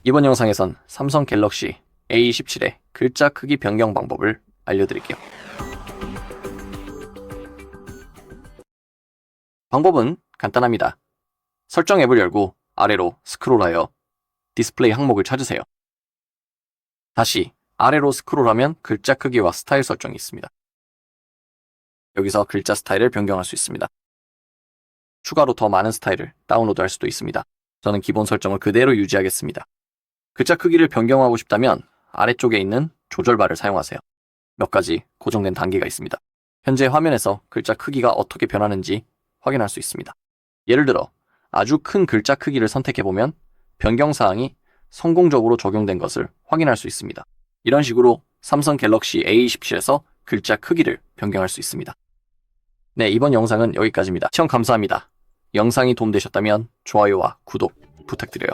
이번 영상에선 삼성 갤럭시 A17의 글자 크기 변경 방법을 알려드릴게요. 방법은 간단합니다. 설정 앱을 열고 아래로 스크롤하여 디스플레이 항목을 찾으세요. 다시 아래로 스크롤하면 글자 크기와 스타일 설정이 있습니다. 여기서 글자 스타일을 변경할 수 있습니다. 추가로 더 많은 스타일을 다운로드할 수도 있습니다. 저는 기본 설정을 그대로 유지하겠습니다. 글자 크기를 변경하고 싶다면 아래쪽에 있는 조절바를 사용하세요. 몇 가지 고정된 단계가 있습니다. 현재 화면에서 글자 크기가 어떻게 변하는지 확인할 수 있습니다. 예를 들어 아주 큰 글자 크기를 선택해보면 변경사항이 성공적으로 적용된 것을 확인할 수 있습니다. 이런 식으로 삼성 갤럭시 A17에서 글자 크기를 변경할 수 있습니다. 네, 이번 영상은 여기까지입니다. 시청 감사합니다. 영상이 도움되셨다면 좋아요와 구독 부탁드려요.